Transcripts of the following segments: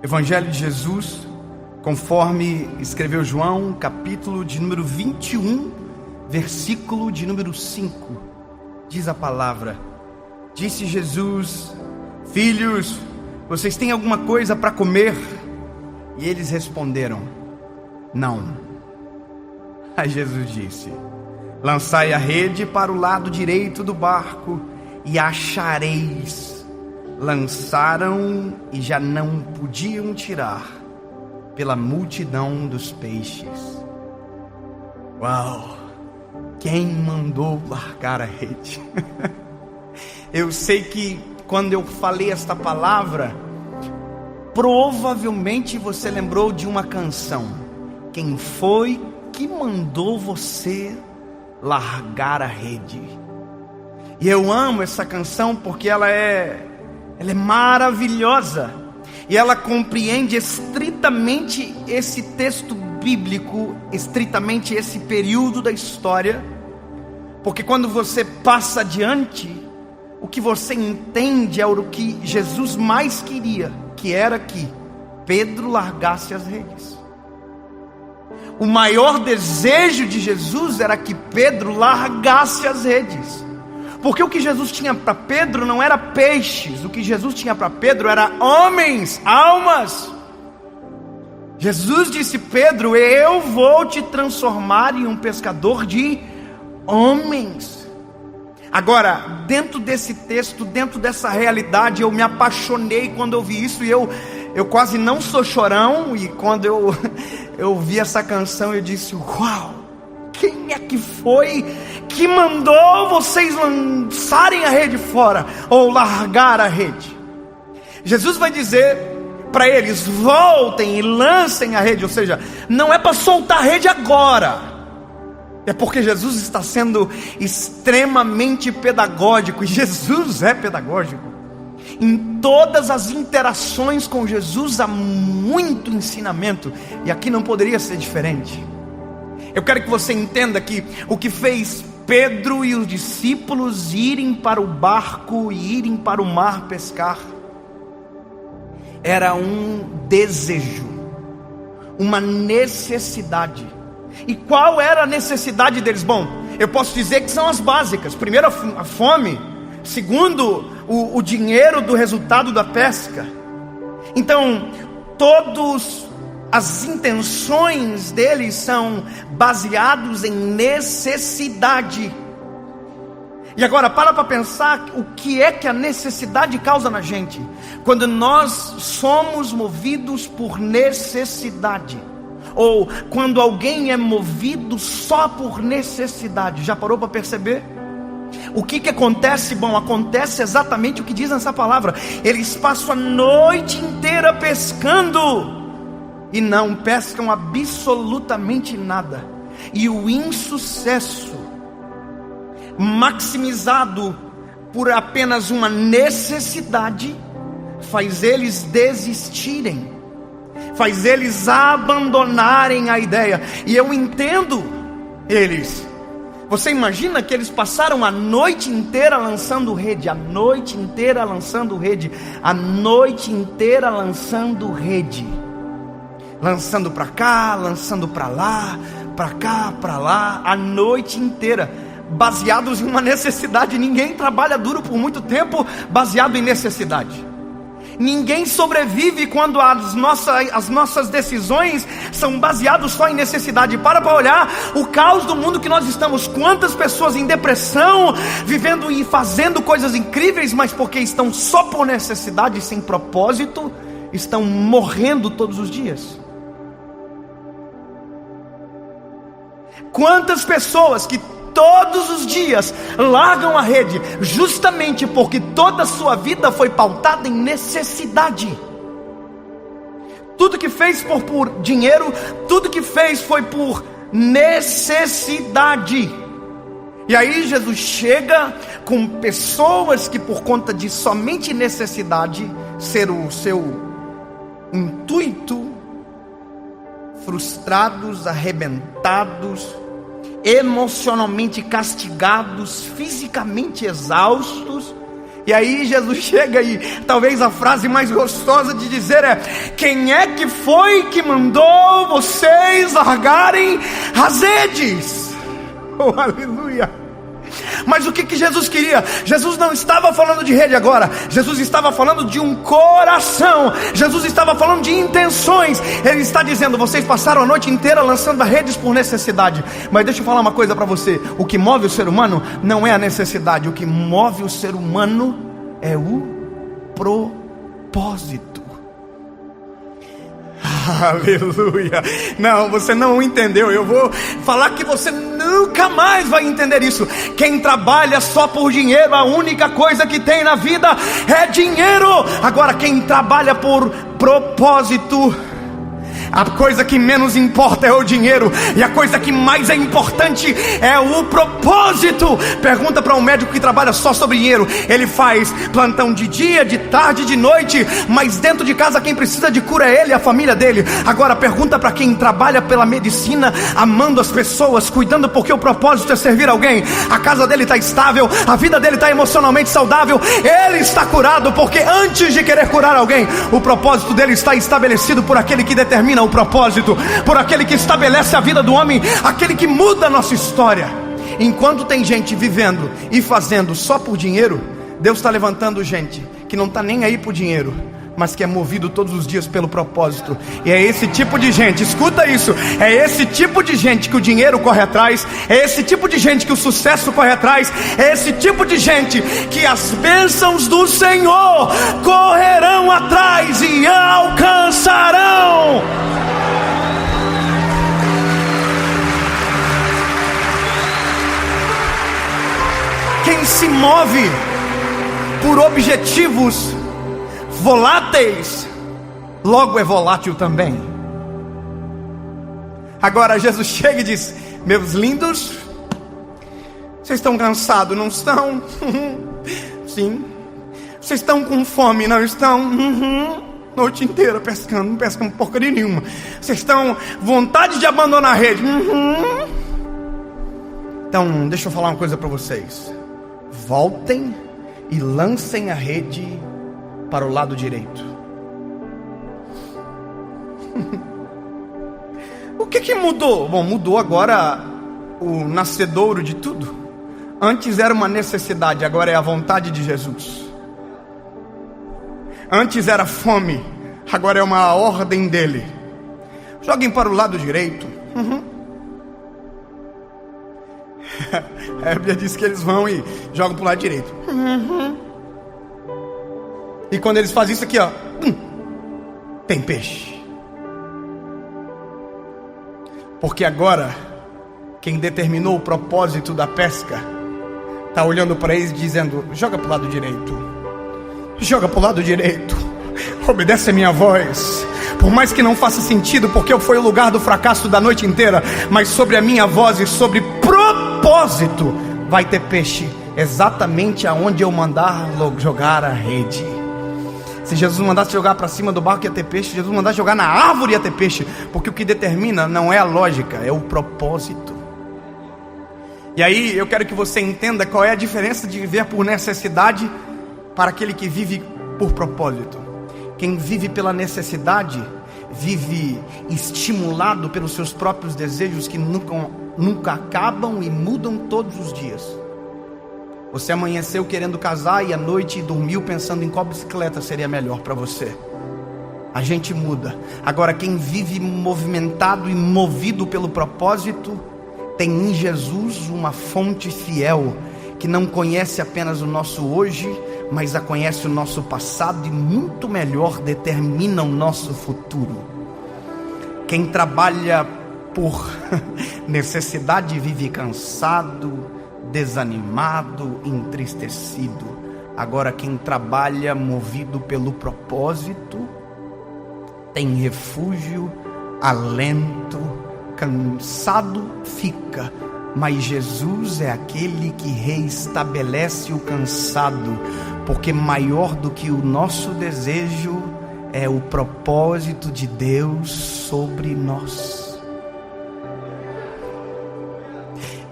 Evangelho de Jesus, conforme escreveu João, capítulo de número 21, versículo de número 5. Diz a palavra: disse Jesus: filhos, vocês têm alguma coisa para comer? E eles responderam: não. Aí Jesus disse: lançai a rede para o lado direito do barco e achareis. Lançaram e já não podiam tirar, pela multidão dos peixes. Uau! Quem mandou largar a rede? Eu sei que quando eu falei esta palavra, provavelmente você lembrou de uma canção. Quem foi que mandou você largar a rede? E eu amo essa canção porque ela é maravilhosa, e ela compreende estritamente esse texto bíblico, estritamente esse período da história, porque quando você passa adiante, o que você entende é o que Jesus mais queria, que era que Pedro largasse as redes. O maior desejo de Jesus era que Pedro largasse as redes. Porque o que Jesus tinha para Pedro não era peixes, o que Jesus tinha para Pedro era homens, almas. Jesus disse: Pedro, eu vou te transformar em um pescador de homens. Agora, dentro desse texto, dentro dessa realidade, eu me apaixonei quando eu vi isso, e eu quase não sou chorão, e quando eu vi essa canção, eu disse: uau! Quem é que foi que mandou vocês lançarem a rede fora, ou largar a rede? Jesus vai dizer para eles: voltem e lancem a rede. Ou seja, não é para soltar a rede agora, é porque Jesus está sendo extremamente pedagógico, e Jesus é pedagógico. Em todas as interações com Jesus há muito ensinamento, e aqui não poderia ser diferente. Eu quero que você entenda que o que fez Pedro e os discípulos irem para o barco e irem para o mar pescar era um desejo, uma necessidade. E qual era a necessidade deles? Bom, eu posso dizer que são as básicas. Primeiro, a fome. Segundo, o dinheiro do resultado da pesca. Então, as intenções deles são baseados em necessidade. E agora para pensar o que é que a necessidade causa na gente. Quando nós somos movidos por necessidade, ou quando alguém é movido só por necessidade, já parou para perceber? O que acontece? Bom, acontece exatamente o que diz nessa palavra. Eles passam a noite inteira pescando e não pescam absolutamente nada. E o insucesso, maximizado por apenas uma necessidade, faz eles desistirem, faz eles abandonarem a ideia. E eu entendo eles. Você imagina que eles passaram a noite inteira lançando rede, a noite inteira lançando rede, a noite inteira lançando rede, lançando para cá, lançando para lá, para cá, para lá, a noite inteira, baseados em uma necessidade. Ninguém trabalha duro por muito tempo baseado em necessidade. Ninguém sobrevive quando as nossas decisões são baseadas só em necessidade. Para olhar o caos do mundo que nós estamos. Quantas pessoas em depressão, vivendo e fazendo coisas incríveis, mas porque estão só por necessidade, sem propósito, estão morrendo todos os dias. Quantas pessoas que todos os dias largam a rede, justamente porque toda a sua vida foi pautada em necessidade. Tudo que fez por dinheiro, tudo que fez foi por necessidade. E aí Jesus chega com pessoas que, por conta de somente necessidade ser o seu intuito, frustrados, arrebentados, emocionalmente castigados, fisicamente exaustos, E aí Jesus chega e talvez a frase mais gostosa de dizer é: quem é que foi que mandou vocês largarem as redes? Oh, aleluia! Mas o que Jesus queria? Jesus não estava falando de rede agora. Jesus estava falando de um coração. Jesus estava falando de intenções. Ele está dizendo: vocês passaram a noite inteira lançando redes por necessidade. Mas deixa eu falar uma coisa para você: o que move o ser humano não é a necessidade. O que move o ser humano é o propósito. Aleluia. Não, você não entendeu. Eu vou falar que você nunca mais vai entender isso. Quem trabalha só por dinheiro, a única coisa que tem na vida é dinheiro. Agora, quem trabalha por propósito, a coisa que menos importa é o dinheiro, e a coisa que mais é importante é o propósito. Pergunta para um médico que trabalha só sobre dinheiro. Ele faz plantão de dia, de tarde, de noite, mas dentro de casa quem precisa de cura é ele e a família dele. Agora pergunta para quem trabalha pela medicina, amando as pessoas, cuidando, porque o propósito é servir alguém. A casa dele está estável, a vida dele está emocionalmente saudável, ele está curado, porque antes de querer curar alguém, o propósito dele está estabelecido por aquele que determina o propósito, por aquele que estabelece a vida do homem, aquele que muda a nossa história. Enquanto tem gente vivendo e fazendo só por dinheiro, Deus está levantando gente que não está nem aí por dinheiro, mas que é movido todos os dias pelo propósito. E é esse tipo de gente, escuta isso, é esse tipo de gente que o dinheiro corre atrás, é esse tipo de gente que o sucesso corre atrás, é esse tipo de gente que as bênçãos do Senhor correrão atrás e alcançarão. Quem se move por objetivos voláteis, logo é volátil também. Agora Jesus chega e diz: meus lindos, vocês estão cansados, não estão? Sim. Vocês estão com fome, não estão? Noite inteira pescando, não pescam porcaria nenhuma. Vocês estão com vontade de abandonar a rede? Então deixa eu falar uma coisa para vocês: voltem e lancem a rede para o lado direito. O que mudou? Bom, mudou agora o nascedouro de tudo. Antes era uma necessidade, agora é a vontade de Jesus. Antes era fome, agora é uma ordem dele. Joguem para o lado direito. A Bíblia diz que eles vão e jogam para o lado direito. E quando eles fazem isso aqui, ó, tem peixe. Porque agora quem determinou o propósito da pesca está olhando para eles dizendo: joga para o lado direito, joga para o lado direito, obedece a minha voz. Por mais que não faça sentido, porque foi o lugar do fracasso da noite inteira, mas sobre a minha voz e sobre propósito vai ter peixe, exatamente aonde eu mandar jogar a rede. Se Jesus mandasse jogar para cima do barco, ia ter peixe. Se Jesus mandasse jogar na árvore, ia ter peixe. Porque o que determina não é a lógica, é o propósito. E aí eu quero que você entenda qual é a diferença de viver por necessidade para aquele que vive por propósito. Quem vive pela necessidade vive estimulado pelos seus próprios desejos que nunca acabam e mudam todos os dias. Você amanheceu querendo casar e à noite dormiu pensando em qual bicicleta seria melhor para você. A gente muda. Agora quem vive movimentado e movido pelo propósito tem em Jesus uma fonte fiel, que não conhece apenas o nosso hoje, mas a conhece o nosso passado e muito melhor determina o nosso futuro. Quem trabalha por necessidade vive cansado, desanimado, entristecido. Agora quem trabalha movido pelo propósito tem refúgio, alento, cansado fica, mas Jesus é aquele que reestabelece o cansado, porque maior do que o nosso desejo é o propósito de Deus sobre nós.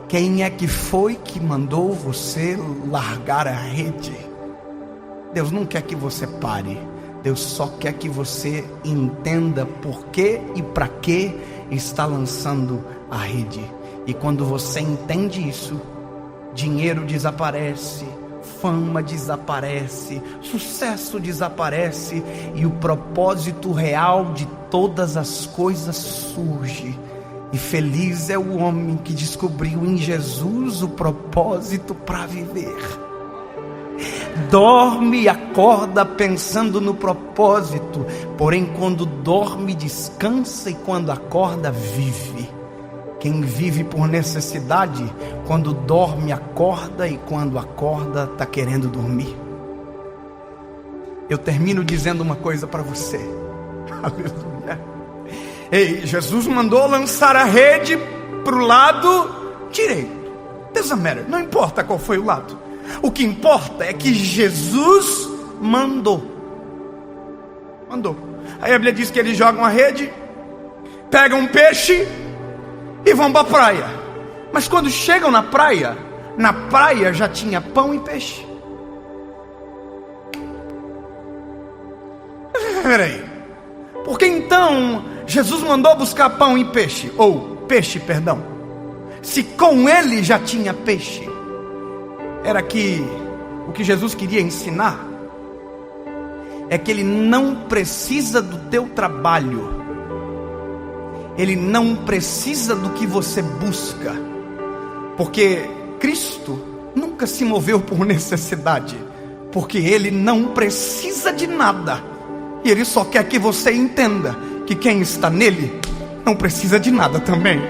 Quem é que foi que mandou você largar a rede? Deus não quer que você pare. Deus só quer que você entenda por que e para que está lançando a rede. E quando você entende isso, dinheiro desaparece, fama desaparece, sucesso desaparece, e o propósito real de todas as coisas surge. E feliz é o homem que descobriu em Jesus o propósito para viver. Dorme e acorda pensando no propósito, porém quando dorme descansa e quando acorda vive. Quem vive por necessidade, quando dorme acorda e quando acorda está querendo dormir. Eu termino dizendo uma coisa para você. Aleluia. Ei, Jesus mandou lançar a rede para o lado direito. Doesn't matter, não importa qual foi o lado. O que importa é que Jesus mandou. Aí a Bíblia diz que eles jogam a rede, pegam um peixe e vão para a praia. Mas quando chegam na praia já tinha pão e peixe. Peraí, por que então Jesus mandou buscar pão e peixe? Ou peixe, perdão. Se com ele já tinha peixe. Era que o que Jesus queria ensinar é que ele não precisa do teu trabalho. Ele não precisa do que você busca. Porque Cristo nunca se moveu por necessidade. Porque ele não precisa de nada. E ele só quer que você entenda que quem está nele não precisa de nada também.